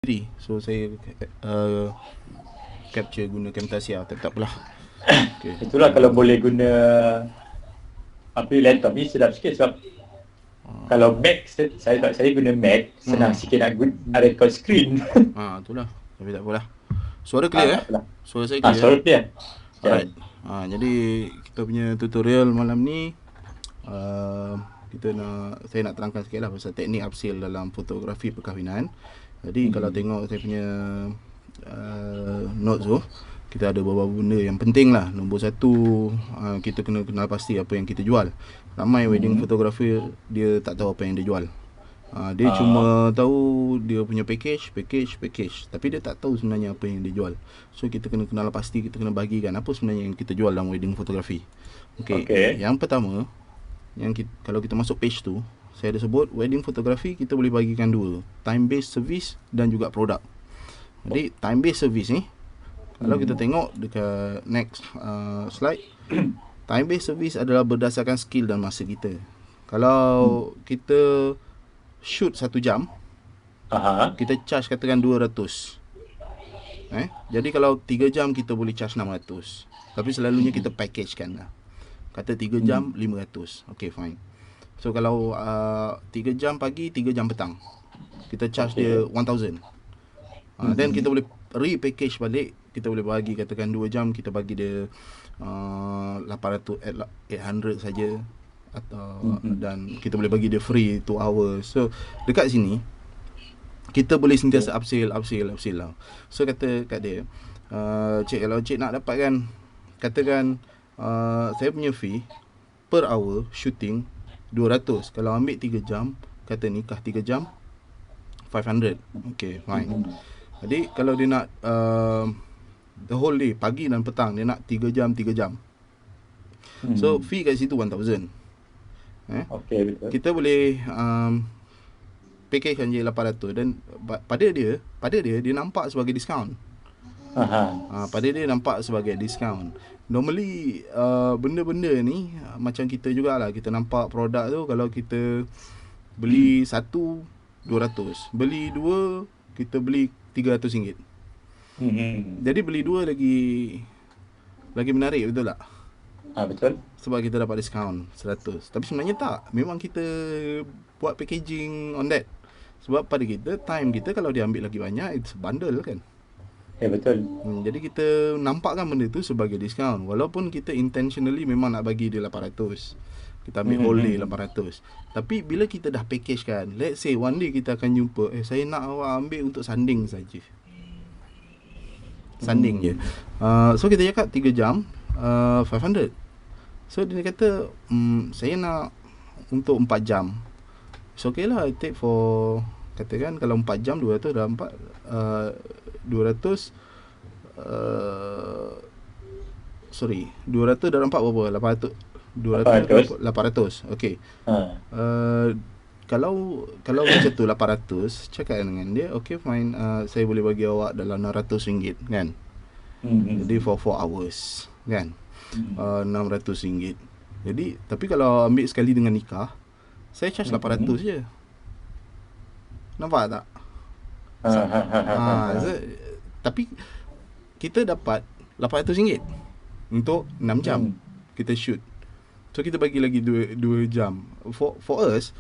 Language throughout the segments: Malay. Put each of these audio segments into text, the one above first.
MP3. So saya capture guna Camtasia, tapi tak apalah. Okay. Itulah kalau boleh guna apa laptop ni sedap sikit sebab kalau Mac saya guna Mac senang sikit nak record screen. Itulah. Tapi tak apalah. Suara clear Suara saya clear. Suara clear. Alright. Jadi kita punya tutorial malam ni saya nak terangkan sikit lah pasal teknik upscale dalam fotografi perkahwinan. Jadi kalau tengok saya punya notes tu, kita ada beberapa benda yang penting lah. Nombor satu, kita kena kenal pasti apa yang kita jual. Ramai wedding photographer dia tak tahu apa yang dia jual. Dia cuma tahu dia punya package, tapi dia tak tahu sebenarnya apa yang dia jual. So kita kena kenal pasti, kita kena bagikan apa sebenarnya yang kita jual dalam wedding photography. Okay. Yang pertama, kalau kita masuk page tu, saya ada sebut wedding photography kita boleh bagikan dua, time based service dan juga produk. Jadi time based service ni, kalau kita tengok dekat next slide, time based service adalah berdasarkan skill dan masa kita. Kalau kita shoot 1 jam, kita charge katakan 200. Jadi kalau 3 jam kita boleh charge 600. Tapi selalunya kita package kan lah. Kata 3 jam 500. Okay, fine. So kalau 3 jam pagi, 3 jam petang, kita charge dia 1000. Then kita boleh repackage balik. Kita boleh bagi katakan 2 jam kita bagi dia 800 saja. Dan kita boleh bagi dia free 2 hours. So dekat sini kita boleh sentiasa upsell lah. So kata kat dia, cik, kalau cik nak dapatkan katakan saya punya fee per hour shooting 200. Kalau ambil 3 jam, kata nikah 3 jam 500. Okay, fine. Jadi kalau dia nak the whole day, pagi dan petang, dia nak 3 jam. So fee kat situ 1000. Okay, betul. Kita boleh packagekan je 800 dan pada dia nampak sebagai diskaun. Pada dia nampak sebagai diskaun. Normally benda-benda ni macam kita jugalah, kita nampak produk tu, kalau kita beli satu 200, beli dua kita beli RM300. Jadi beli dua lagi menarik, betul tak? Betul. Sebab kita dapat diskaun 100. Tapi sebenarnya tak. Memang kita buat packaging on that. Sebab pada kita, time kita kalau dia ambil lagi banyak, it's bundle kan. Ya, betul. Jadi kita nampakkan benda tu sebagai diskaun. Walaupun kita intentionally memang nak bagi dia 800. Kita ambil whole day 800. Tapi bila kita dah package kan, let's say one day kita akan jumpa, saya nak awak ambil untuk sanding saja. Sanding je. So kita cakap 3 jam 500. So dia kata saya nak untuk 4 jam. So okay lah, I take for, katakan kalau 4 jam 200 dah 200 dah nampak berapa? 800. Okey. Kalau macam tu 800, cakap dengan dia, okay fine, saya boleh bagi awak dalam RM600 kan. Jadi for 4 hours kan. RM600. Jadi tapi kalau ambil sekali dengan nikah, saya charge 800 je. Nampak tak? Tapi kita dapat RM800 untuk 6 jam kita shoot. So kita bagi lagi 2 jam. For us,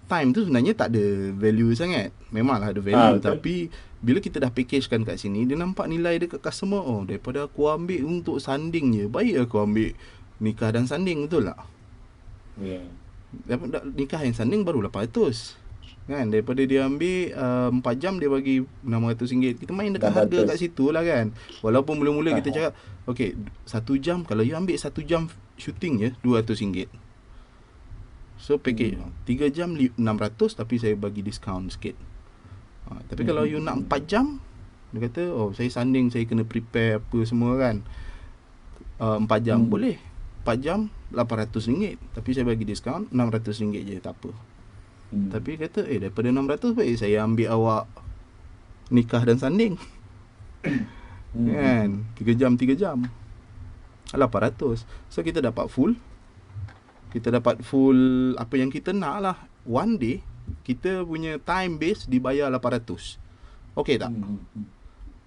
time tu sebenarnya tak ada value sangat. Memanglah ada value, tapi bila kita dah packagekan kat sini, dia nampak nilai dekat customer. Oh, daripada aku ambil untuk sanding je, baik aku ambil nikah dan sanding, betul tak? Ya. Nikah yang sanding baru 800 kan. Daripada dia ambil 4 jam, dia bagi RM600. Kita main dekat harga kat situ lah kan. Walaupun mula-mula kita cakap, okay, 1 jam, kalau you ambil 1 jam shooting je RM200. So package 3 jam 600, tapi saya bagi diskaun sikit. Tapi kalau you nak 4 jam, dia kata, oh saya sanding, saya kena prepare apa semua kan, 4 jam boleh. 4 jam RM800, tapi saya bagi diskaun RM600 je, tak apa. Tapi kata, daripada 600 baik saya ambil awak nikah dan sanding. Kan, 3 jam 800. So kita dapat full apa yang kita nak lah. One day kita punya time base dibayar 800. Okey tak?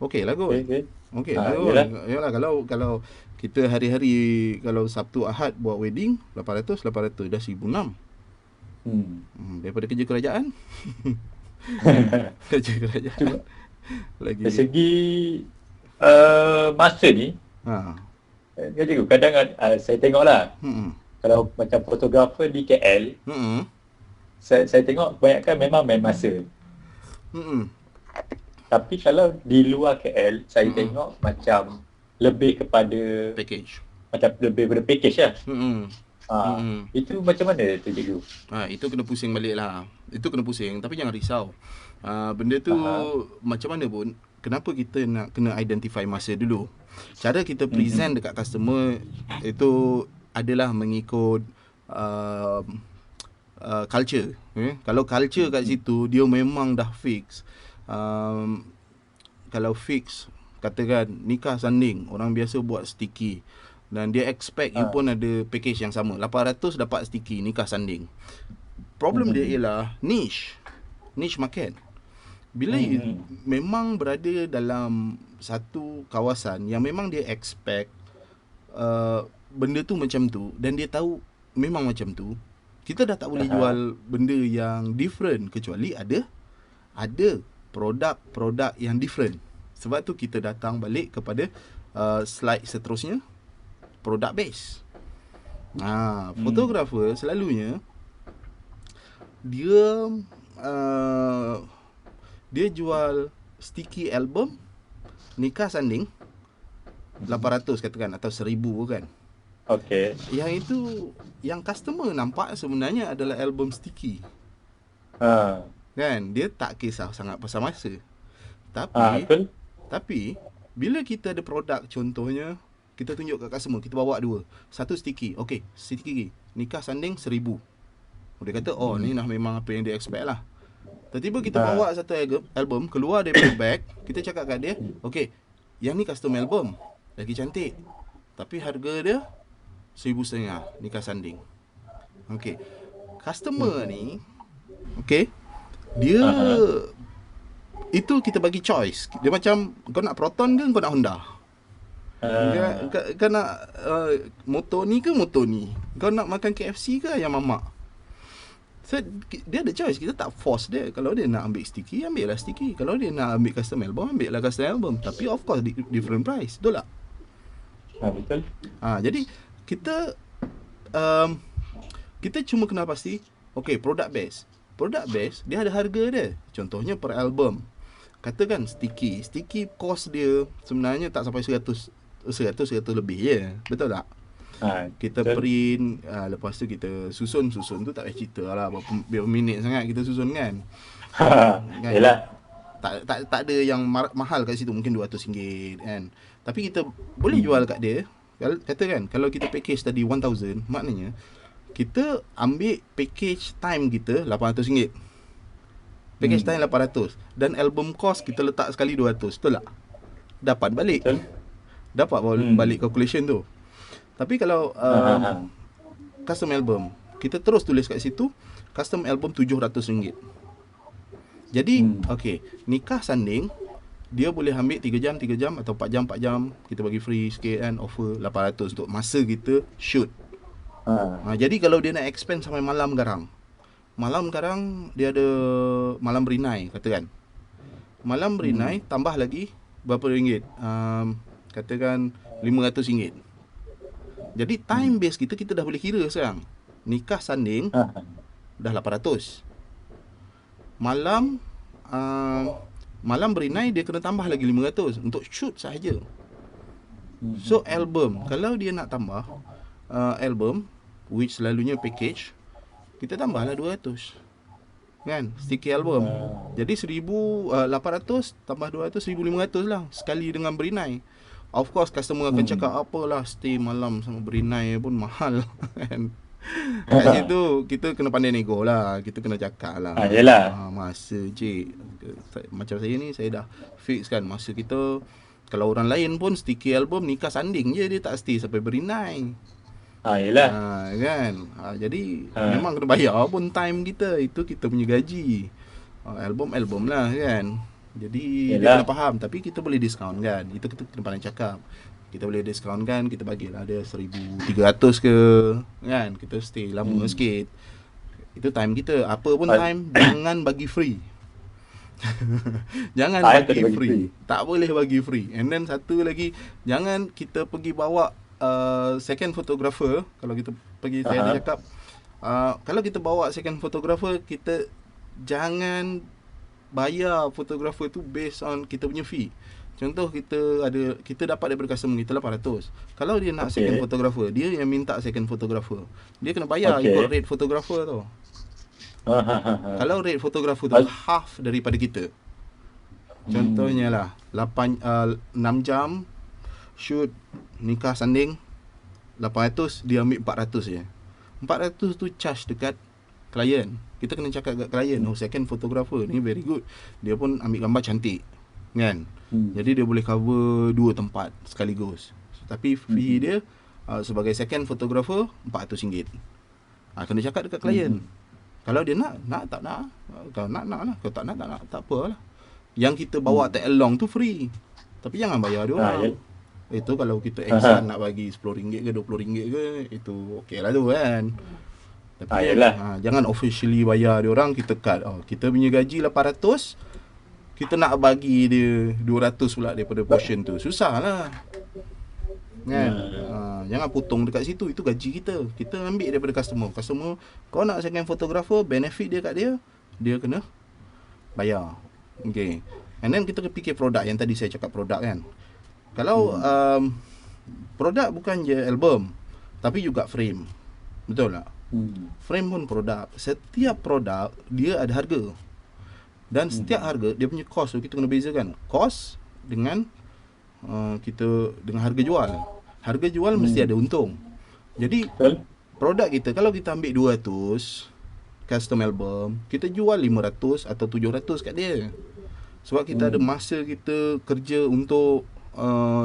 Okey lah kot. Okay. Okey lah kot. Yelah. Yalah, kalau kita hari-hari, kalau Sabtu Ahad buat wedding 800 dah 1,600. Daripada kerja kerajaan. Kerja kerajaan. Lagi. Dari segi masa ni, Ha. jadi kadang saya tengoklah, kalau macam fotografer di KL, saya tengok kebanyakan memang main masa. Tapi kalau di luar KL, saya tengok macam lebih kepada Package. macam lebih kepada package lah. Itu macam mana tu cikgu? Itu kena pusing balik lah. Itu kena pusing. Tapi jangan risau. Benda tu macam mana pun, kenapa kita nak kena identify masa dulu. Cara kita present dekat customer itu adalah mengikut culture. Kalau culture kat situ dia memang dah fix. Kalau fix, katakan nikah sanding, orang biasa buat sticky, dan dia expect you pun ada package yang sama. 800 dapat sticky nikah sanding. Problem dia ialah niche market. Bila you memang berada dalam satu kawasan yang memang dia expect benda tu macam tu, dan dia tahu memang macam tu, kita dah tak boleh jual benda yang different kecuali ada produk-produk yang different. Sebab tu kita datang balik kepada slide seterusnya, product base. Fotografer selalunya dia jual sticky album nikah sanding 800 katakan, atau 1,000 kan. Okey. Yang itu yang customer nampak sebenarnya adalah album sticky. Kan, dia tak kisah sangat pasal masa. Betul. Tapi bila kita ada produk, contohnya kita tunjuk kat customer, kita bawa dua. Satu sticky. Okey, sticky nikah sanding 1,000. Dia kata, oh ni dah memang apa yang dia expect lah. Tiba-tiba kita bawa satu album keluar daripada bag, kita cakap kat dia, okey, yang ni custom album, lagi cantik, tapi harga dia 1,500 nikah sanding. Okey, customer ni, okey, dia itu kita bagi choice. Dia macam, kau nak Proton ke kau nak Honda? Kau nak motor ni ke motor ni? Kau nak makan KFC ke ayam mamak? So, dia ada choice. Kita tak force dia. Kalau dia nak ambil sticky, ambil lah sticky. Kalau dia nak ambil custom album, ambil lah custom album. Tapi of course different price. Betul tak? Betul. Jadi kita kita cuma kena pasti, okay, product base. Product base dia ada harga dia. Contohnya per album. Katakan sticky cost dia sebenarnya tak sampai 100 lebih je. Betul tak? Kita print, lepas tu kita susun tu tak payah cerita lah berapa minit sangat kita susun kan. Yalah. Tak ada yang mahal kat situ, mungkin RM200 kan. Tapi kita boleh jual kat dia. Katakan kalau kita package tadi 1,000, maknanya kita ambil package time kita RM800. Package time 800 dan album cost kita letak sekali 200, betul tak? Dapat balik. Dapat balik calculation tu. Tapi kalau custom album, kita terus tulis kat situ custom album RM700. Jadi okey, nikah sanding dia boleh ambil 3 jam atau 4 jam, kita bagi free sikit kan, offer 800 untuk masa kita shoot. Jadi kalau dia nak expand sampai malam garang dia ada malam berinai katakan. Malam berinai tambah lagi berapa ringgit? Katakan RM500. Jadi time base kita dah boleh kira sekarang. Nikah sanding dah 800. Malam berinai dia kena tambah lagi 500 untuk shoot sahaja. So album, kalau dia nak tambah album, which selalunya package, kita tambahlah 200. Kan? Sticky album. Jadi 1,800 tambah 200, 1,500 lah sekali dengan berinai. Of course customer akan cakap, apalah stay malam sama berinai pun mahal kan. Kat situ kita kena pandai nego lah. Kita kena cakap lah. Yelah. Masa cik, macam saya ni, saya dah fix kan masa kita. Kalau orang lain pun sticky album nikah sanding je, dia tak stay sampai berinai. Yelah. Kan. Jadi memang kena bayar pun time kita. Itu kita punya gaji. Album lah kan. Jadi dia kena Yalah. faham, tapi kita boleh diskaun kan. Itu kita kena pandai cakap. Kita boleh diskaun kan, kita bagilah dia 1,300 ke, kan. Kita stay lama sikit. Itu time kita. Apa pun time, jangan bagi free. Jangan Time tak bagi ada bagi free. free. Tak boleh bagi free. And then satu lagi, jangan kita pergi bawa second photographer. Kalau kita pergi, saya ada cakap, kalau kita bawa second photographer, kita jangan bayar photographer tu based on kita punya fee. Contoh kita dapat daripada customer kita 800. Kalau dia nak second photographer, dia yang minta second photographer. Dia kena bayar ikut rate photographer tu. Kalau rate photographer tu half daripada kita. Contohnya lah 6 jam shoot nikah sanding 800, dia ambil 400 je. 400 tu charge dekat klien. Kita kena cakap kat klien, oh second photographer ni very good. Dia pun ambil gambar cantik. Kan? Jadi dia boleh cover 2 tempat sekaligus. Tapi fee dia sebagai second photographer RM400. Kena cakap dekat klien. Kalau dia nak tak nak. Kalau nak lah. Kalau tak nak tak apalah. Yang kita bawa tag along tu free. Tapi jangan bayar dia orang. Itu kalau kita extra nak bagi RM10 ke RM20 ke, itu okey lah tu kan. Tapi jangan officially bayar dia orang, kita cut. Kita punya gaji 800, kita nak bagi dia 200 pula daripada portion tu. Susah lah. Kan? Jangan potong dekat situ. Itu gaji kita. Kita ambil daripada customer. Customer, kau nak second photographer, benefit dia kat dia, dia kena bayar. Okay. And then kita fikir produk. Yang tadi saya cakap produk kan. Kalau produk bukan je album, tapi juga frame. Betul tak? Frame pun produk. Setiap produk dia ada harga. Dan setiap harga dia punya cost tu kita kena bezakan. Cost dengan kita dengan harga jual. Harga jual mesti ada untung. Jadi produk kita kalau kita ambil 200 custom album, kita jual 500 atau 700 kat dia. Sebab kita ada masa kita kerja untuk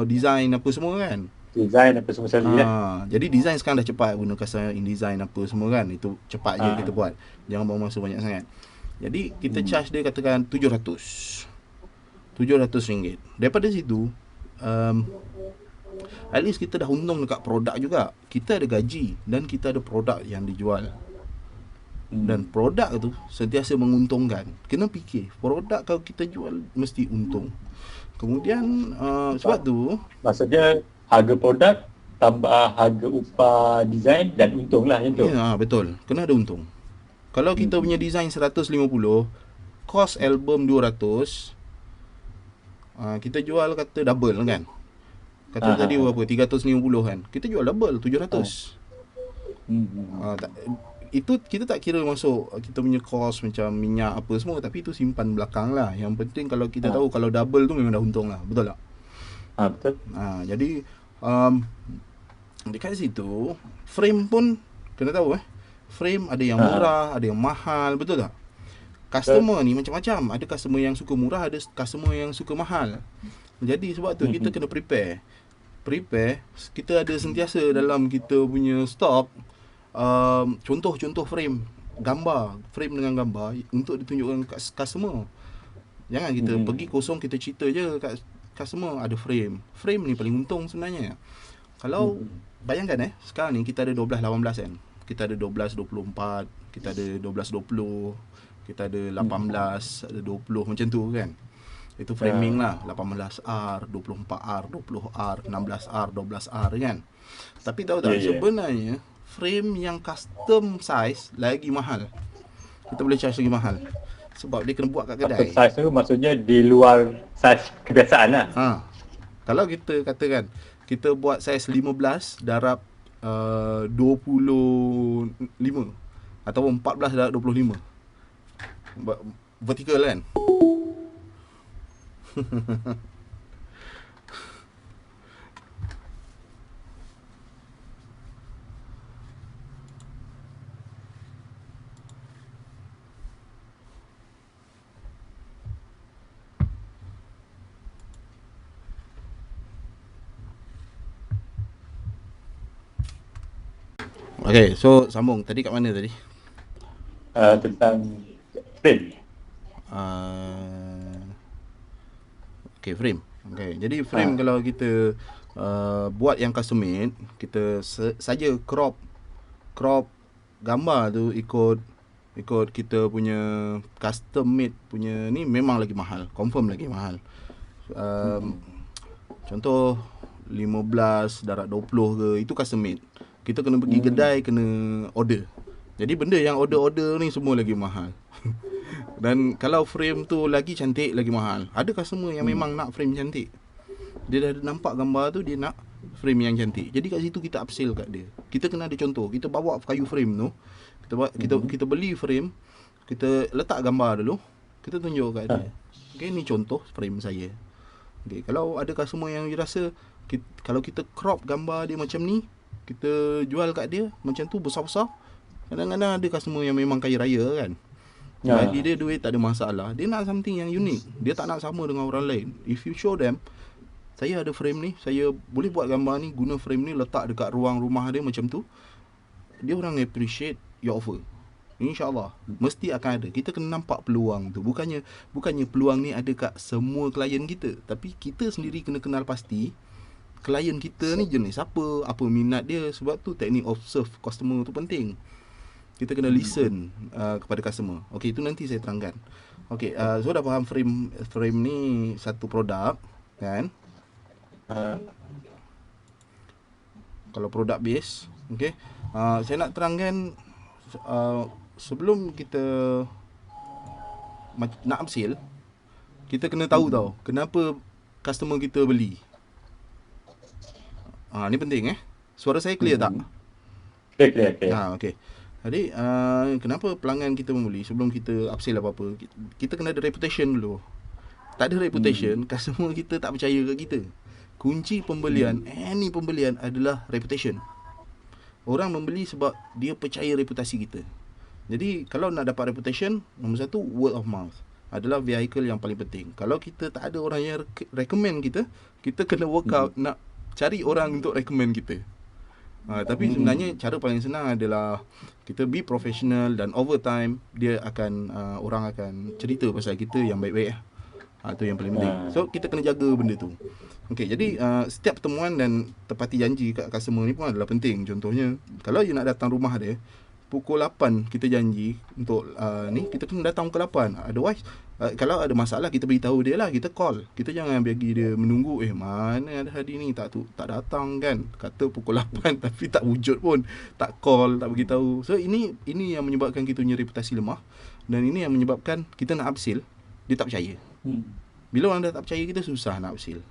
design apa semua kan. Design apa semua sekali jadi design sekarang dah cepat guna custom InDesign apa semua kan. Itu cepat je kita buat. Jangan buang masa banyak sangat. Jadi kita charge dia katakan RM700. Daripada situ at least kita dah untung dekat produk juga. Kita ada gaji dan kita ada produk yang dijual. Dan produk tu sentiasa menguntungkan. Kena fikir, produk kalau kita jual mesti untung. Kemudian sebab tu maksudnya harga produk tambah harga upah design dan untung lah macam tu. Ya, betul. Kena ada untung. Kalau kita punya design 150, cost album 200, kita jual kata double kan. Kata tadi berapa? 350 kan. Kita jual double 700. Itu kita tak kira masuk kita punya cost macam minyak apa semua, tapi itu simpan belakang lah. Yang penting kalau kita tahu kalau double tu memang dah untung lah. Betul tak? Betul. Jadi dekat situ frame pun kena tahu frame ada yang murah, ada yang mahal, betul tak? Customer ni macam-macam. Ada customer yang suka murah, ada customer yang suka mahal. Jadi sebab tu kita kena prepare. Kita ada sentiasa dalam kita punya stok contoh-contoh frame, frame dengan gambar untuk ditunjukkan kat customer. Jangan kita pergi kosong, kita cerita je kat customer ada frame. Frame ni paling untung sebenarnya. Kalau bayangkan sekarang ni kita ada 12-18 kan. Kita ada 12-24, kita ada 12-20, kita ada 18, ada 20 macam tu kan. Itu framing lah, 18R, 24R, 20R, 16R, 12R kan. Tapi tahu tak sebenarnya frame yang custom size lagi mahal. Kita boleh charge lagi mahal. Sebab dia kena buat kat kedai. Custom size tu maksudnya di luar size kebiasaan lah. Kalau kita katakan kita buat size 15 darab 25 ataupun 14 darab 25. Vertical kan. Okay, so sambung. Tadi kat mana tadi? Tentang frame. Okey, frame. Okey, jadi frame kalau kita buat yang custom made, kita saja crop gambar tu ikut kita punya custom made punya ni, memang lagi mahal, confirm lagi mahal. Contoh 15 darab 20 ke, itu custom made. Kita kena pergi kedai, kena order. Jadi benda yang order ni semua lagi mahal. Dan kalau frame tu lagi cantik, lagi mahal. Ada customer yang memang nak frame cantik. Dia dah nampak gambar tu, dia nak frame yang cantik. Jadi kat situ kita upsell kat dia. Kita kena ada contoh. Kita bawa kayu frame tu, kita beli frame, kita letak gambar dulu, kita tunjuk kat dia. Okay, ni contoh frame saya. Okay, kalau ada customer yang rasa kalau kita crop gambar dia macam ni, kita jual kat dia macam tu besar-besar, kadang-kadang ada customer yang memang kaya raya kan, bagi dia duit tak ada masalah. Dia nak something yang unik, dia tak nak sama dengan orang lain. If you show them, saya ada frame ni, saya boleh buat gambar ni, guna frame ni, letak dekat ruang rumah dia macam tu, dia orang appreciate your offer. InsyaAllah mesti akan ada. Kita kena nampak peluang tu. Bukannya peluang ni ada kat semua klien kita, tapi kita sendiri kena kenal pasti klien kita ni jenis apa minat dia. Sebab tu teknik observe customer tu penting. Kita kena listen kepada customer. Okey, itu nanti saya terangkan. Okey, so dah faham frame ni satu produk kan. Kalau produk base, okey. Saya nak terangkan sebelum kita nak upsell, kita kena tahu tau kenapa customer kita beli. Ni penting Suara saya clear tak? Clear. Okey. Jadi kenapa pelanggan kita membeli sebelum kita upsell apa-apa? Kita kena ada reputation dulu. Tak ada reputation, customer kita tak percaya kat kita. Kunci pembelian, any pembelian adalah reputation. Orang membeli sebab dia percaya reputasi kita. Jadi kalau nak dapat reputation, nombor satu, word of mouth adalah vehicle yang paling penting. Kalau kita tak ada orang yang recommend kita, kita kena work out nak cari orang untuk recommend kita. Tapi sebenarnya cara paling senang adalah kita be professional, dan over time dia akan orang akan cerita pasal kita yang baik-baik. Itu yang paling penting. So kita kena jaga benda tu. Okey, jadi setiap pertemuan dan tepati janji kat customer ni pun adalah penting. Contohnya, kalau you nak datang rumah dia pukul 8, kita janji untuk ni, kita kena datang pukul 8. Otherwise, kalau ada masalah, kita beritahu dia lah, kita call. Kita jangan bagi dia menunggu, mana ada Hadi ni tak datang kan, kata pukul 8 tapi tak wujud pun, tak call, tak beritahu. So ini yang menyebabkan kita punya reputasi lemah, dan ini yang menyebabkan kita nak upsell, dia tak percaya. Bila orang dah tak percaya kita, susah nak upsell.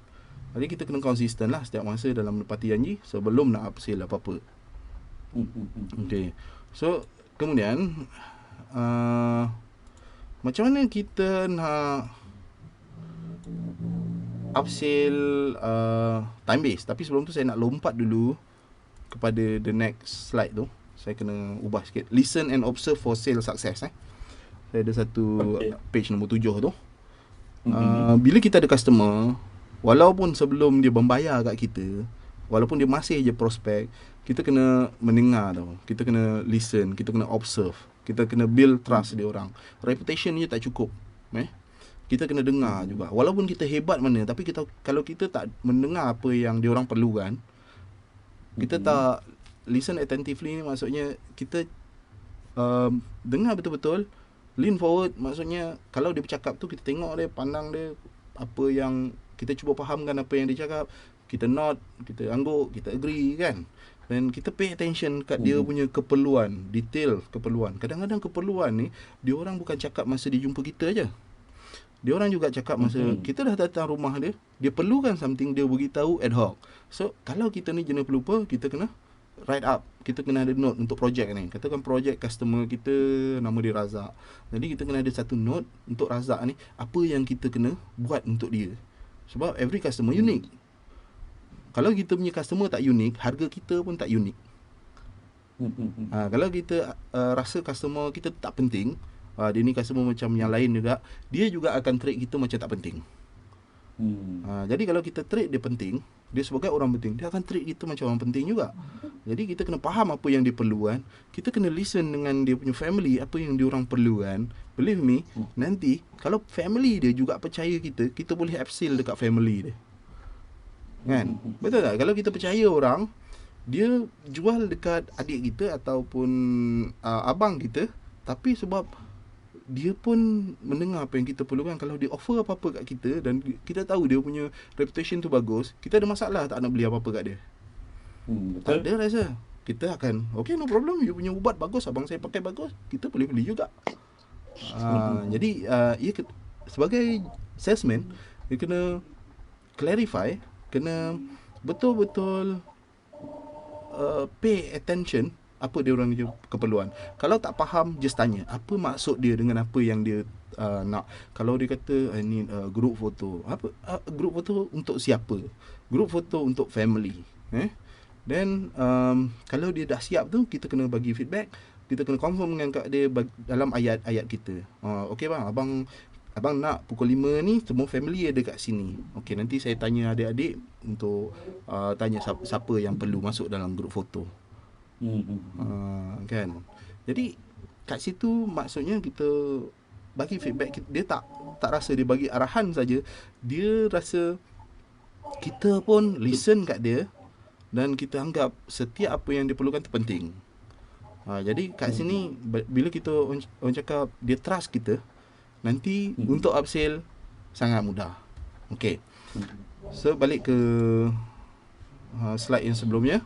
Jadi kita kena konsisten lah setiap masa dalam menepati janji sebelum nak upsell apa-apa. Okay. So kemudian macam mana kita nak upsell time base. Tapi sebelum tu saya nak lompat dulu kepada the next slide tu. Saya kena ubah sikit. Listen and observe for sales success. Saya ada satu page nombor 7 tu. Bila kita ada customer, walaupun sebelum dia membayar kat kita, walaupun dia masih je prospek, kita kena mendengar tau. Kita kena listen, kita kena observe, kita kena build trust dia orang. Reputation je tak cukup. Kita kena dengar juga. Walaupun kita hebat mana, tapi kalau kita tak mendengar apa yang dia orang perlukan, kita tak listen attentively ni, maksudnya kita dengar betul-betul, lean forward, maksudnya kalau dia bercakap tu, kita tengok dia, pandang dia, apa yang kita cuba fahamkan apa yang dia cakap, kita nod, kita angguk, kita agree kan. Dan kita pay attention kat dia punya keperluan, detail keperluan. Kadang-kadang keperluan ni, dia orang bukan cakap masa dia jumpa kita aja. Dia orang juga cakap masa kita dah datang rumah dia, dia perlukan something, dia beritahu ad hoc. So, kalau kita ni jenis pelupa, kita kena write up. Kita kena ada note untuk projek ni. Katakan projek customer kita, nama dia Razak. Jadi kita kena ada satu note untuk Razak ni, apa yang kita kena buat untuk dia. Sebab every customer unik. Kalau kita punya customer tak unik, harga kita pun tak unik. Kalau kita rasa customer kita tak penting, dia ni customer macam yang lain juga, dia juga akan treat kita macam tak penting. Jadi kalau kita treat dia penting, dia sebagai orang penting, dia akan treat kita macam orang penting juga. Jadi kita kena faham apa yang dia perlukan, kita kena listen dengan dia punya family, apa yang dia orang perlukan. Believe me, nanti kalau family dia juga percaya kita, kita boleh upsell dekat family dia. Kan? Betul tak? Kalau kita percaya orang, dia jual dekat adik kita ataupun abang kita, tapi sebab dia pun mendengar apa yang kita perlukan, kalau dia offer apa-apa kat kita dan kita tahu dia punya reputation tu bagus, kita ada masalah tak nak beli apa-apa kat dia? Tak Betul. ada rasa. Kita akan, okay, no problem, you punya ubat bagus, abang saya pakai bagus, kita boleh beli juga. Jadi sebagai salesman, dia kena clarify, kena betul-betul pay attention apa dia orang punya keperluan. Kalau tak faham, just tanya apa maksud dia dengan apa yang dia nak. Kalau dia kata ni group foto, apa group foto untuk siapa? Group foto untuk family. Then kalau dia dah siap tu, kita kena bagi feedback, kita kena confirm dengan kat dia dalam ayat-ayat kita. Okey bang, abang nak pukul 5 ni semua family ada kat sini. Okey, nanti saya tanya adik-adik untuk tanya siapa yang perlu masuk dalam grup foto. Kan. Jadi kat situ maksudnya kita bagi feedback, dia tak rasa dia bagi arahan saja, dia rasa kita pun listen kat dia dan kita anggap setiap apa yang dia perlukan tu penting. Jadi kat sini bila kita orang cakap dia trust kita, nanti untuk upsell sangat mudah. Okey. So balik ke slide yang sebelumnya.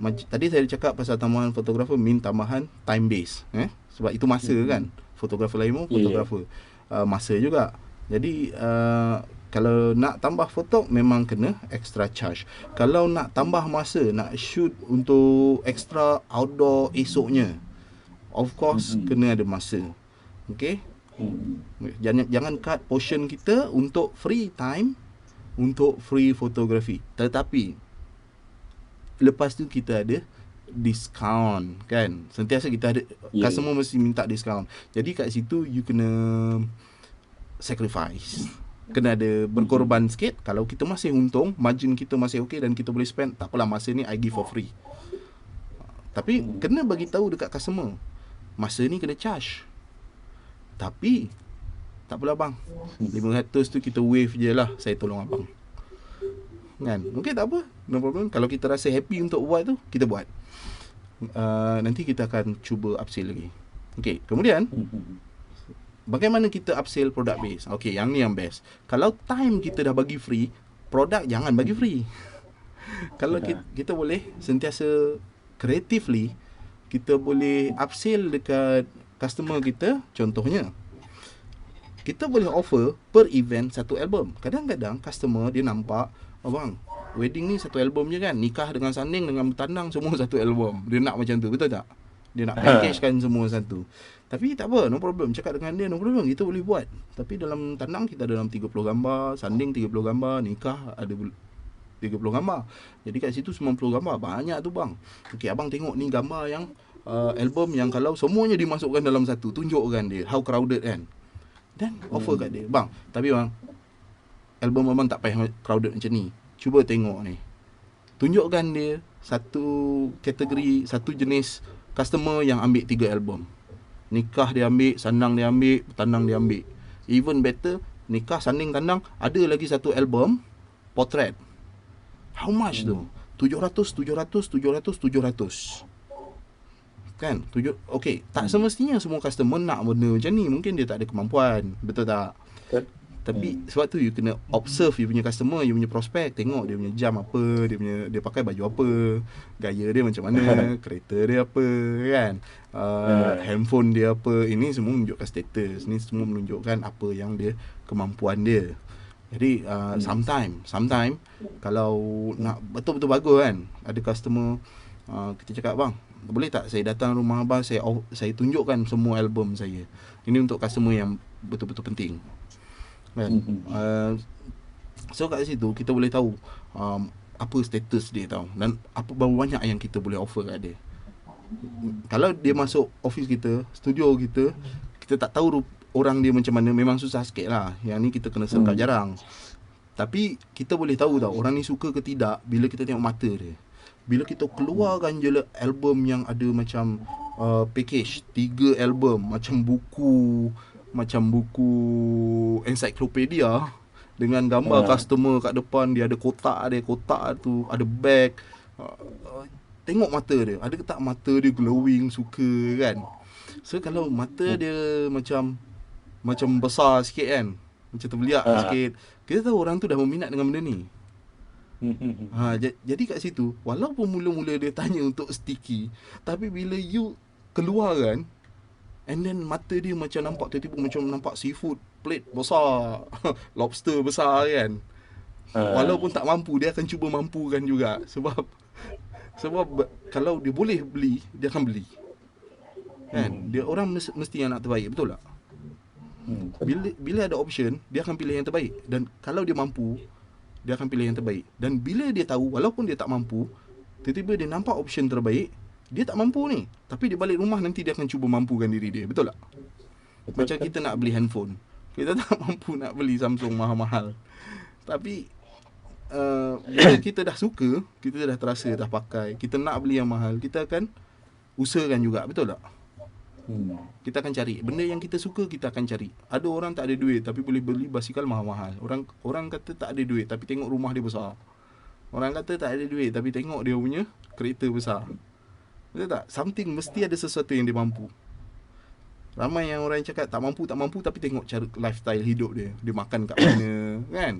Tadi saya cakap pasal tambahan fotografer, tambahan time base, sebab itu masa kan. Fotografer lain pun fotografer masa juga. Jadi kalau nak tambah foto memang kena extra charge. Kalau nak tambah masa, nak shoot untuk extra outdoor esoknya, of course kena ada masa. Okey. Jangan cut portion kita untuk free time, untuk free fotografi. Tetapi lepas tu kita ada diskaun, kan. Sentiasa kita ada, customer mesti minta diskaun. Jadi kat situ you kena sacrifice, kena ada berkorban sikit. Kalau kita masih untung, margin kita masih okey dan kita boleh spend, tak apalah, masa ni I give for free. Tapi kena bagi tahu dekat customer, masa ni kena charge. Tapi tak apalah bang, 500 tu kita waive je lah, saya tolong abang. Kan? Okey, tak apa, no problem. Kalau kita rasa happy untuk buat tu, kita buat. Nanti kita akan cuba upsell lagi. Okey, kemudian bagaimana kita upsell product base? Okey, yang ni yang best. Kalau time kita dah bagi free, produk jangan bagi free. Kalau kita boleh sentiasa creatively, kita boleh upsell dekat customer kita. Contohnya, kita boleh offer per event satu album. Kadang-kadang customer dia nampak, bang, wedding ni satu album je kan, nikah dengan sanding dengan bertandang semua satu album. Dia nak macam tu, betul tak? Dia nak packagekan semua satu. Tapi tak apa, no problem. Cakap dengan dia, no problem, kita boleh buat. Tapi dalam tandang kita ada dalam 30 gambar, sanding 30 gambar, nikah ada 30 gambar. Jadi kat situ 90 gambar. Banyak tu bang. Okey, abang tengok ni gambar yang album yang kalau semuanya dimasukkan dalam satu, tunjukkan dia how crowded kan. Dan offer kat dia, bang, tapi bang, album abang tak payah crowded macam ni. Cuba tengok ni. Tunjukkan dia satu kategori, satu jenis customer yang ambil 3 album. Nikah dia ambil, sandang dia ambil, tandang dia ambil. Even better, nikah, sanding, tandang, ada lagi satu album portrait. How much tu? 700, 700, 700, 700. Kan? Okey, tak semestinya semua customer nak benda macam ni. Mungkin dia tak ada kemampuan. Betul tak? Betul. Tapi sebab tu you kena observe you punya customer, you punya prospect, tengok dia punya jam apa, dia pakai baju apa, gaya dia macam mana, kereta dia apa, kan, handphone dia apa. Ini semua menunjukkan status, ni semua menunjukkan apa yang dia, kemampuan dia. Jadi sometime kalau nak betul-betul bagus kan, ada customer kita cakap, bang, boleh tak saya datang rumah abang, saya tunjukkan semua album saya. Ini untuk customer yang betul-betul penting. Kan? So kat situ kita boleh tahu apa status dia tahu, dan apa berapa banyak yang kita boleh offer kat dia. Kalau dia masuk office kita, studio kita, kita tak tahu orang dia macam mana, memang susah sikit lah. Yang ni kita kena serkap jarang. Tapi kita boleh tahu tau orang ni suka ke tidak bila kita tengok mata dia. Bila kita keluarkan je album yang ada macam package 3 album macam buku ensiklopedia dengan gambar customer kat depan, dia ada kotak tu, ada bag. Tengok mata dia, ada ke tak mata dia glowing, suka kan. So kalau mata dia macam besar sikit kan, macam terbeliak sikit, kita tahu orang tu dah berminat dengan benda ni. Jadi kat situ, walaupun mula-mula dia tanya untuk sticky, tapi bila you keluarkan, and then mata dia macam nampak tiba-tiba macam nampak seafood plate besar, lobster besar kan. Walaupun tak mampu, dia akan cuba mampukan juga. Sebab kalau dia boleh beli, dia akan beli. Kan? Dia orang mesti yang nak terbaik, betul tak? Bila ada option, dia akan pilih yang terbaik. Dan kalau dia mampu, dia akan pilih yang terbaik. Dan bila dia tahu, walaupun dia tak mampu, tiba-tiba dia nampak option terbaik, dia tak mampu ni, tapi dia balik rumah nanti dia akan cuba mampukan diri dia, betul tak? Macam kita nak beli handphone, kita tak mampu nak beli Samsung mahal-mahal, tapi bila kita dah suka, kita dah terasa dah pakai, kita nak beli yang mahal, kita akan usahakan juga, betul tak? Kita akan cari benda yang kita suka, kita akan cari. Ada orang tak ada duit tapi boleh beli basikal mahal-mahal. Orang kata tak ada duit tapi tengok rumah dia besar. Orang kata tak ada duit tapi tengok dia punya kereta besar. Betul tak? Something, mesti ada sesuatu yang dia mampu. Ramai yang orang cakap tak mampu tapi tengok cara lifestyle hidup dia. Dia makan kat mana, kan?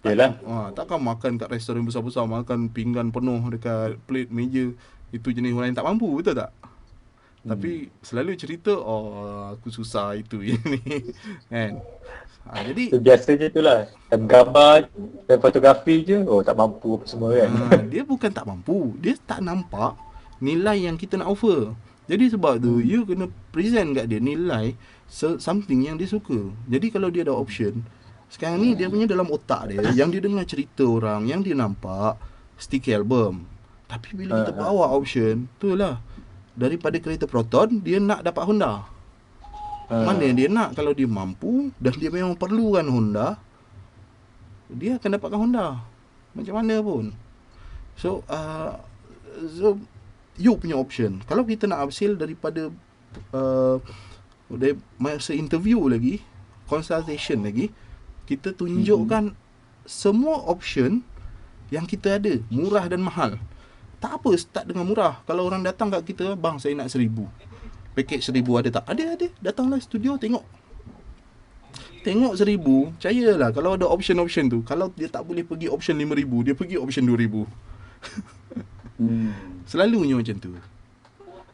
Yalah. Takkan makan kat restoran besar-besar, makan pinggan penuh dekat plate meja. Itu jenis orang yang tak mampu, betul tak? Tapi selalu cerita, aku susah itu ini, kan? Jadi biasanya itulah, gambar dan fotografi je, tak mampu apa semua kan. Dia bukan tak mampu, dia tak nampak nilai yang kita nak offer. Jadi sebab tu you kena present kat dia nilai something yang dia suka. Jadi kalau dia ada option, sekarang ni dia punya dalam otak dia, yang dia dengar cerita orang, yang dia nampak sticky album. Tapi bila kita bawa option, tu lah, daripada kereta Proton, dia nak dapat Honda. Mana yang dia nak? Kalau dia mampu dan dia memang perlukan Honda, dia akan dapatkan Honda macam mana pun. So you punya option. Kalau kita nak hasil daripada masa interview lagi, consultation lagi, kita tunjukkan semua option yang kita ada, murah dan mahal. Tak apa, start dengan murah. Kalau orang datang kat kita, bang saya nak 1,000, package 1,000 ada tak? Ada. Datanglah studio, tengok 1,000. Percayalah, kalau ada option tu, kalau dia tak boleh pergi option 5,000, dia pergi option 2,000. Selalunya macam tu.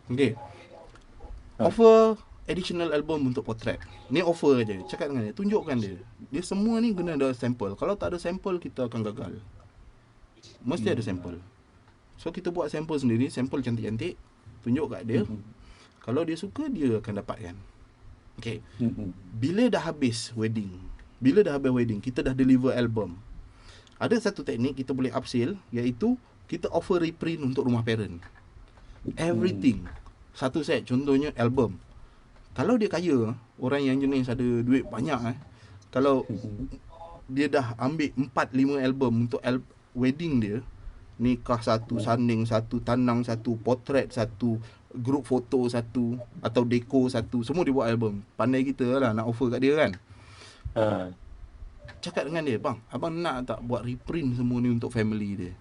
Okay, offer additional album untuk portrait. Ni offer aja. Cakap dengan dia, tunjukkan dia. Dia semua ni kena ada sampel. Kalau tak ada sampel, kita akan gagal. Mesti ada sampel. So kita buat sampel sendiri, sampel cantik-cantik, tunjuk kat dia. Kalau dia suka, dia akan dapatkan. Okay. Bila dah habis wedding, kita dah deliver album. Ada satu teknik kita boleh upsell, iaitu kita offer reprint untuk rumah parent. Everything. Satu set, contohnya album. Kalau dia kaya, orang yang jenis ada duit banyak, kalau dia dah ambil 4-5 album untuk wedding dia, nikah satu, sanding satu, tanang satu, potret satu, group foto satu, atau deko satu, semua dia buat album. Pandai kita lah nak offer kat dia kan. Cakap dengan dia, bang, abang nak tak buat reprint semua ni untuk family dia?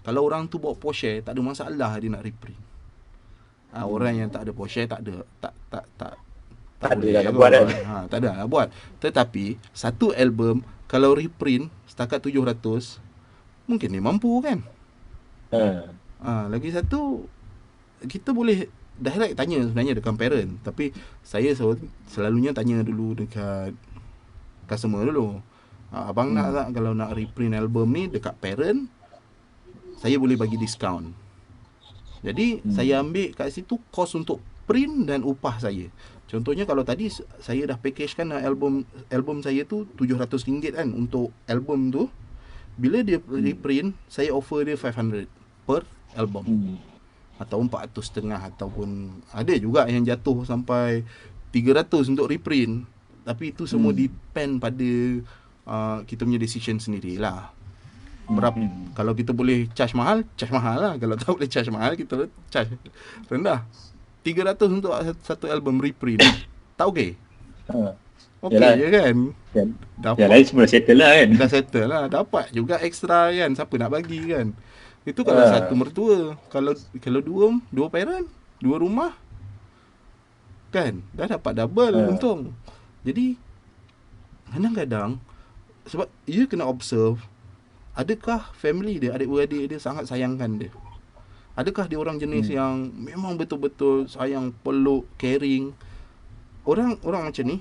Kalau orang tu bawa Porsche, tak ada masalah dia nak reprint. Orang yang tak ada Porsche, tak boleh nak buat kan? Tak ada nak buat. Tetapi satu album kalau reprint setakat 700, mungkin dia mampu kan. Lagi satu, kita boleh direct tanya sebenarnya dekat parent, tapi saya selalunya tanya dulu dekat customer dulu. Abang nak tak kalau nak reprint album ni dekat parent, saya boleh bagi diskaun. Jadi saya ambil kat situ kos untuk print dan upah saya. Contohnya kalau tadi saya dah packagekan album saya tu RM700 kan untuk album tu. Bila dia reprint, saya offer dia 500 per album. Atau 400.5, ataupun ada juga yang jatuh sampai 300 untuk reprint. Tapi itu semua depend pada kita punya decision sendirilah. Berapa, kalau kita boleh charge mahal lah. Kalau tak boleh charge mahal, kita charge rendah. 300 untuk satu album reprint. Tak okey? Okey Yalah. je kan? Yang Dapat, lain semua dah settle lah kan. dah settle lah. Dapat juga extra kan. Siapa nak bagi kan? Itu kalau satu mertua. Kalau dua parent, dua rumah, kan dah dapat double untung. Jadi kadang-kadang, sebab you kena observe, adakah family dia, adik-beradik dia sangat sayangkan dia? Adakah dia orang jenis yang memang betul-betul sayang, peluk, caring? Orang macam ni,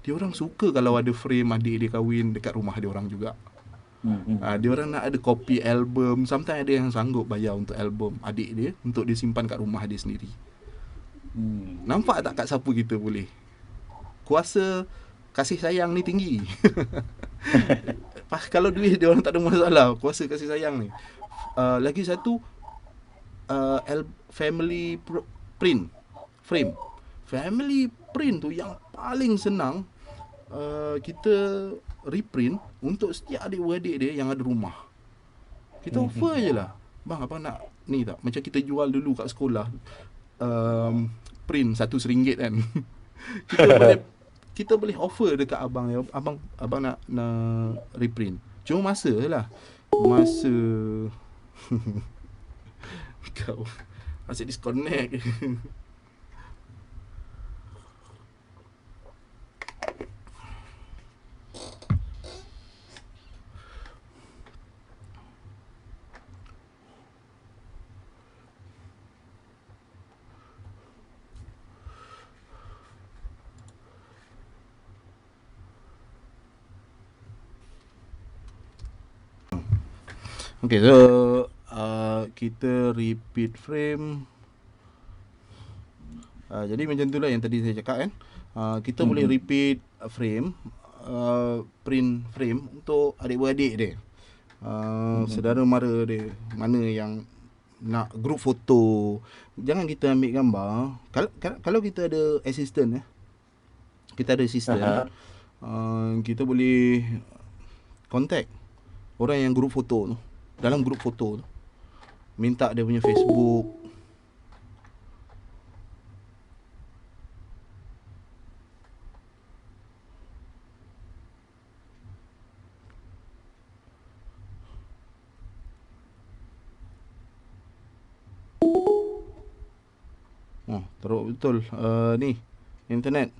dia orang suka kalau ada frame adik dia kahwin dekat rumah dia orang juga. Dia orang nak ada kopi album. Sometimes ada yang sanggup bayar untuk album adik dia, untuk dia simpan kat rumah dia sendiri. Nampak tak kat siapa kita boleh? Kuasa kasih sayang ni tinggi. Kalau duit dia orang tak ada masalah, kuasa kasih sayang ni. Lagi satu, family frame. Family print tu yang paling senang kita reprint untuk setiap adik-beradik dia yang ada rumah. Kita offer je lah, bang abang nak ni tak, macam kita jual dulu kat sekolah, print RM1 kan. kita boleh offer dekat abang, abang nak reprint. Cuma masa kau asyik disconnect. Okay, so kita repeat frame. Jadi macam tu lah yang tadi saya cakap kan. Kita boleh repeat frame, print frame untuk adik-beradik dia, saudara mara dia, mana yang nak group foto. Jangan kita ambil gambar. Kalau kita ada assistant, kita ada assistant, kita boleh contact orang yang group foto tu. Dalam grup foto tu, minta dia punya Facebook. Teruk betul ni internet.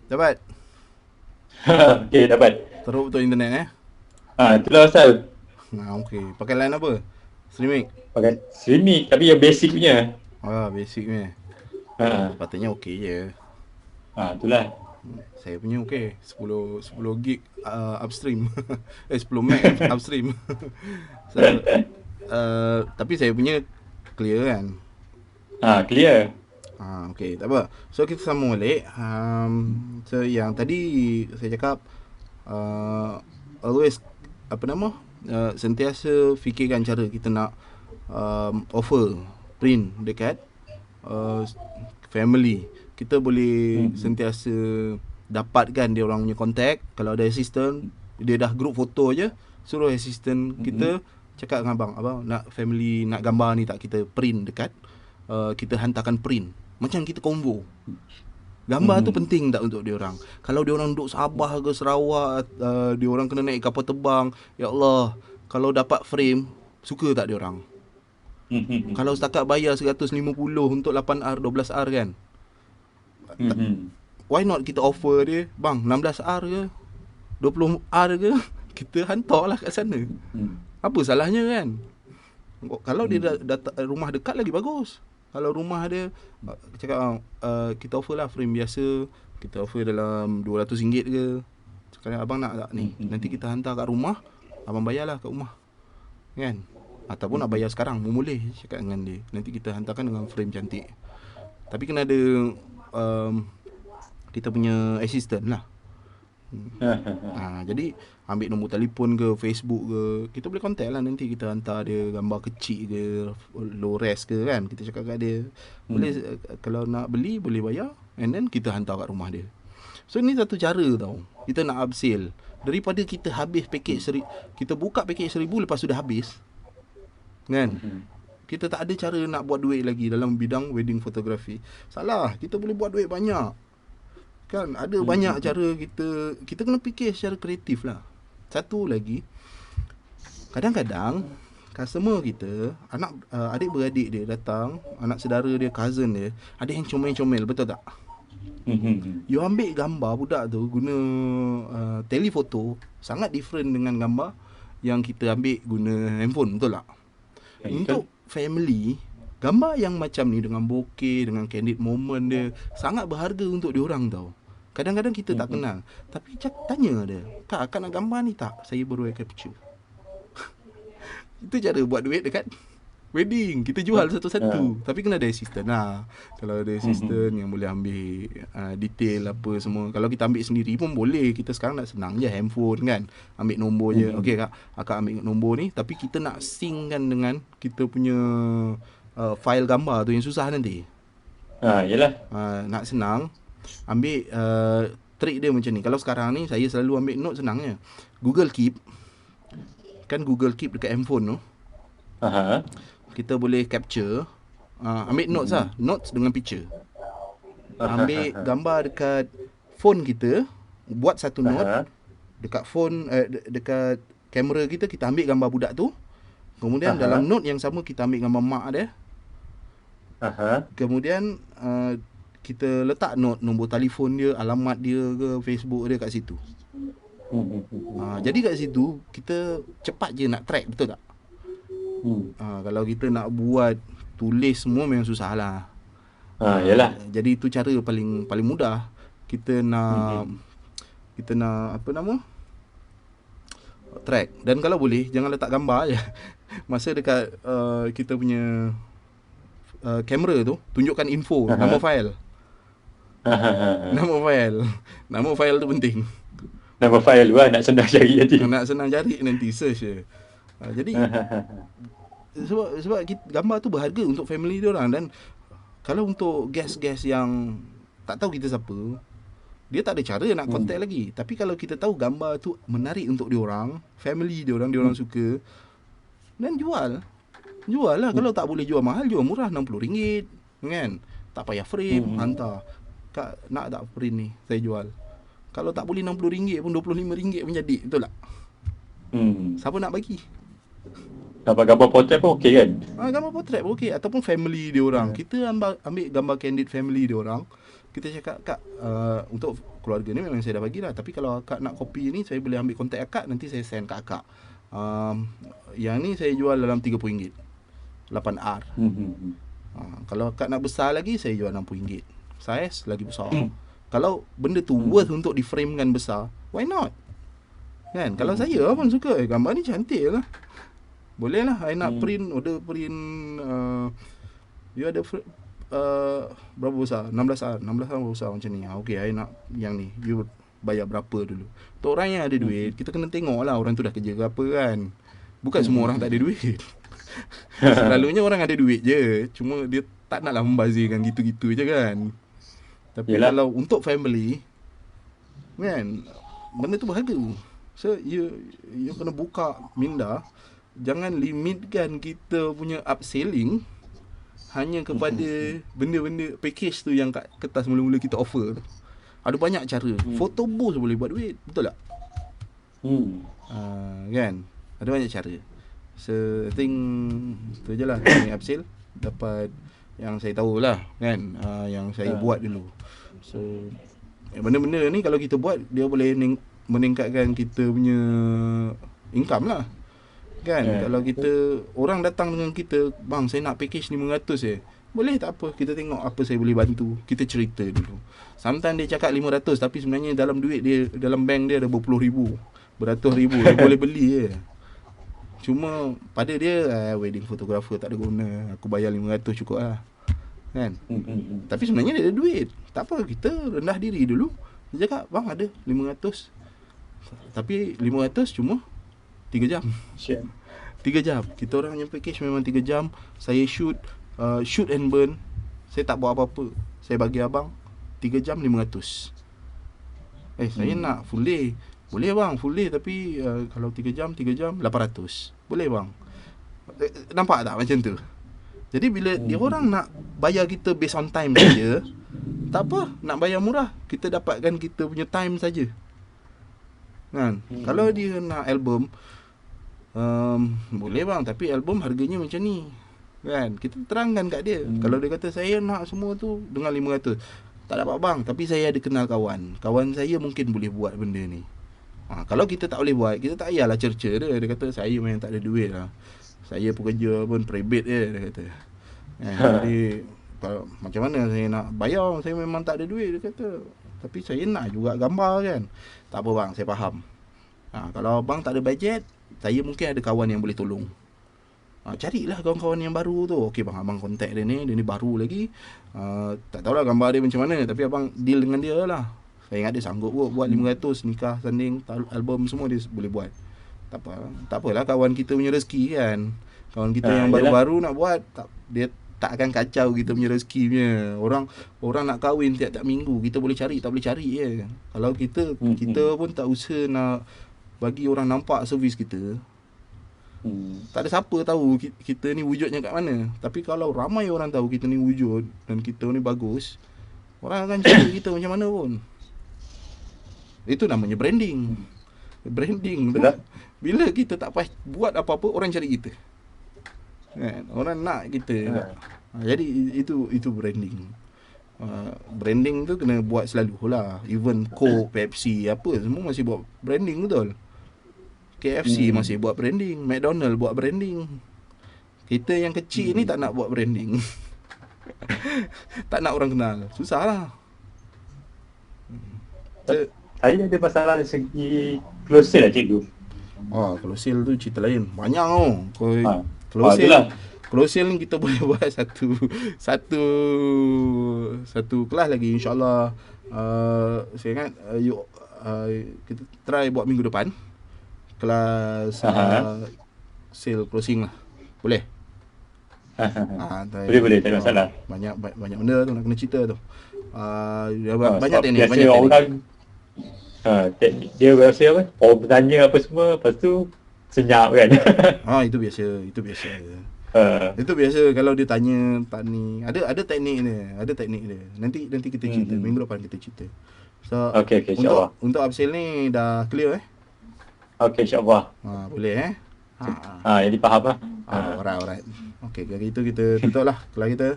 Dapat? Okay, dapat. Teruk betul internet Itulah asal. Okay. Pakai line apa? Streaming? Pakai streaming, tapi yang basic punya. Basic punya. Patutnya okay je. Itulah. Saya punya okay. 10 gig upstream. 10 meg upstream. So, tapi saya punya clear kan? Clear. Okay, tak apa. So kita sambung balik. So yang tadi saya cakap, always sentiasa fikirkan cara kita nak offer print dekat family. Kita boleh sentiasa dapatkan dia orang punya contact. Kalau ada assistant, dia dah group foto je, suruh assistant kita cakap dengan abang nak family, nak gambar ni tak, kita print dekat, kita hantarkan print. Macam kita combo. Gambar tu penting tak untuk dia orang. Kalau dia orang duduk Sabah ke Sarawak, dia orang kena naik kapal terbang, ya Allah, kalau dapat frame, suka tak dia orang? Kalau setakat bayar 150 untuk 8R, 12R kan, why not kita offer dia, bang 16R ke 20R ke, kita hantar lah kat sana. Apa salahnya kan? Kalau dia rumah dekat lagi bagus. Kalau rumah dia, cakap kita offer lah frame biasa, kita offer dalam RM200 ke. Cakap abang nak tak ni, nanti kita hantar kat rumah, abang bayarlah kat rumah kan. Ataupun nak bayar sekarang pun boleh, cakap dengan dia, nanti kita hantarkan dengan frame cantik. Tapi kena ada kita punya assistant lah. Jadi ambil nombor telefon ke, Facebook ke, kita boleh contact lah. Nanti kita hantar dia gambar kecil ke, low res ke kan. Kita cakap kat dia, boleh kalau nak beli boleh bayar, and then kita hantar kat rumah dia. So ni satu cara tau, kita nak upsell. Daripada kita habis package kita buka package 1,000 lepas sudah habis kan. Kita tak ada cara nak buat duit lagi dalam bidang wedding photography. Salah, kita boleh buat duit banyak kan. Ada banyak cara. Kita kena fikir secara kreatif lah. Satu lagi, kadang-kadang customer kita, adik-beradik dia datang, anak saudara dia, cousin dia, ada yang comel-comel, betul tak? You ambil gambar budak tu guna telefoto, sangat different dengan gambar yang kita ambil guna handphone, betul tak? Untuk family, gambar yang macam ni dengan bokeh, dengan candid moment dia, sangat berharga untuk diorang tau. Kadang-kadang kita tak kenal, tapi tanya dia, "Kak, akak nak gambar ni tak? Saya baru capture." Itu cara buat duit dekat wedding. Kita jual satu-satu, tapi kena ada assistant lah. Kalau ada assistant yang boleh ambil detail apa semua. Kalau kita ambil sendiri pun boleh. Kita sekarang nak senang je, handphone kan, ambil nombor je. Okey kak, akak ambil nombor ni, tapi kita nak sync kan dengan kita punya file gambar tu, yang susah nanti. Yelah. Nak senang, ambil trik dia macam ni. Kalau sekarang ni saya selalu ambil note, senangnya Google Keep. Kan Google Keep dekat handphone tu, kita boleh capture, ambil notes lah, notes dengan picture. Ambil gambar dekat phone kita, buat satu note dekat phone, dekat kamera kita, kita ambil gambar budak tu. Kemudian dalam note yang sama kita ambil gambar mak dia. Kemudian kita letak note, nombor telefon dia, alamat dia ke, Facebook dia kat situ. Jadi kat situ kita cepat je nak track, betul tak? Kalau kita nak buat tulis semua memang susah lah. Yalah. Jadi itu cara paling mudah. Kita nak apa nama, track. Dan kalau boleh jangan letak gambar je. Masa dekat kita punya kamera tu, tunjukkan info, nama file. Nama file tu penting. Nama file tu nak senang cari nanti. Nak senang cari nanti, search je. Jadi sebab gambar tu berharga untuk family dia orang. Dan kalau untuk guest-guest yang tak tahu kita siapa, dia tak ada cara nak contact lagi. Tapi kalau kita tahu gambar tu menarik untuk dia orang, family dia orang suka, dan jual lah. Kalau tak boleh jual mahal, jual murah, RM60 kan. Tak payah frame, hantar, "Kak, nak tak print ni, saya jual." Kalau tak boleh RM60 pun RM25 pun jadi, betul tak? Siapa nak bagi? Gambar portrait pun okey kan? Gambar portrait pun okey. Ataupun family dia orang. Kita ambil gambar candid family dia orang. Kita cakap, "Kak, untuk keluarga ni memang saya dah bagi dah. Tapi kalau akak nak copy ni, saya boleh ambil kontak akak, nanti saya send kat akak. Yang ni saya jual dalam RM30, 8R. Kalau akak nak besar lagi, saya jual RM60. Saiz lagi besar." Kalau benda tu worth untuk diframekan besar, why not? Kan? Kalau saya pun suka, gambar ni cantik lah, boleh lah, I nak print, order print, you ada berapa besar? 16R besar macam ni. Okay, I nak yang ni, you bayar berapa dulu. Untuk orang yang ada duit, kita kena tengok lah orang tu dah kerja ke apa kan. Bukan semua orang tak ada duit. Selalunya orang ada duit je, cuma dia tak naklah membazirkan gitu-gitu je kan. Tapi kalau untuk family kan, benda tu berharga. So you kena buka minda. Jangan limitkan kita punya upselling hanya kepada benda-benda package tu yang kat kertas mula-mula kita offer. Ada banyak cara. Photo booth boleh buat duit, betul tak? Kan? Ada banyak cara. So I think tu je lah, upsell dapat yang saya tahulah kan, yang saya buat dulu. So benda-benda ni kalau kita buat, dia boleh meningkatkan kita punya income lah kan. Kalau kita, orang datang dengan kita, "Bang, saya nak package RM500 boleh tak apa, kita tengok apa saya boleh bantu." Kita cerita dulu. Sometimes dia cakap RM500, tapi sebenarnya dalam duit dia, dalam bank dia ada berpuluh ribu, beratus ribu. Dia boleh beli je. Cuma pada dia, wedding photographer tak ada guna, aku bayar RM500 cukup lah Kan? Hmm. Tapi sebenarnya dia ada duit. Tak apa, kita rendah diri dulu. Dia cakap, bang ada 500. Tapi 500 cuma 3 jam. Sure. 3 jam. Kita orang yang package memang 3 jam. Saya shoot and burn. Saya tak buat apa-apa. Saya bagi abang 3 jam 500. Saya nak full day. Boleh bang, full day, tapi kalau 3 jam 800. Boleh bang. Nampak tak macam tu? Jadi bila dia orang nak bayar kita based on time saja, tak apa, nak bayar murah, kita dapatkan kita punya time saja. Kan? Kalau dia nak album, boleh bang, tapi album harganya macam ni. Kan? Kita terangkan kat dia. Kalau dia kata saya nak semua tu dengan 500, tak dapat bang, tapi saya ada kenal kawan. Kawan saya mungkin boleh buat benda ni. Kalau kita tak boleh buat, kita tak payahlah cerca dia. Dia kata saya memang tak ada duit lah. Saya pekerja pun private je, dia kata. Jadi macam mana saya nak bayar, saya memang tak ada duit, dia kata. Tapi saya nak juga gambar kan. Tak apa bang, saya faham. Kalau abang tak ada bajet, saya mungkin ada kawan yang boleh tolong. Carilah kawan-kawan yang baru tu. Okey bang, abang contact dia ni baru lagi. Tak tahulah gambar dia macam mana, tapi abang deal dengan dia lah. Saya ingat dia sanggup buat 500 nikah, sanding, album semua dia boleh buat. Tak apalah, kawan kita punya rezeki kan. Kawan kita yang baru-baru nak buat, dia tak akan kacau kita punya rezeki punya. Orang nak kahwin tiap-tiap minggu, kita boleh cari, tak boleh cari je. Kalau kita pun tak usaha nak bagi orang nampak servis kita, tak ada siapa tahu kita ni wujudnya kat mana. Tapi kalau ramai orang tahu kita ni wujud dan kita ni bagus, orang akan cari kita macam mana pun. Itu namanya branding. Branding tu, bila kita tak payah buat apa-apa, orang cari kita. Orang nak kita. Jadi itu branding. Branding tu kena buat selalu lah. Even Coke, Pepsi, apa semua masih buat branding, betul. KFC masih buat branding, McDonald buat branding. Kita yang kecil ni tak nak buat branding. Tak nak orang kenal. Susah lah. Saya ada masalah dari segi close sale lah cikgu. Close sale tu cerita lain. Banyak tau. Close sale ni kita boleh buat satu kelas lagi, insyaAllah. Saya ingat kita try buat minggu depan kelas sale closing lah. Boleh? Boleh, tak ada masalah. Banyak benda tu nak kena cerita tu. Banyak teknik, biasa orang dia rasa apa? Orang bertanya apa semua, lepas tu senyap kan. Itu biasa. Itu biasa kalau dia tanya ni. Ada teknik dia. Nanti kita cerita. Minggu depan kita cerita. So, okay, insyaAllah. Untuk upsell ni dah clear Okay, insyaAllah. Boleh Jadi faham lah. Alright. Okay, dari itu kita tutup lah kelas kita.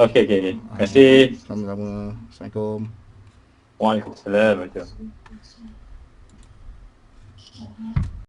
Okay. Terima kasih. Sama-sama. Assalamualaikum. Waalaikumsalam.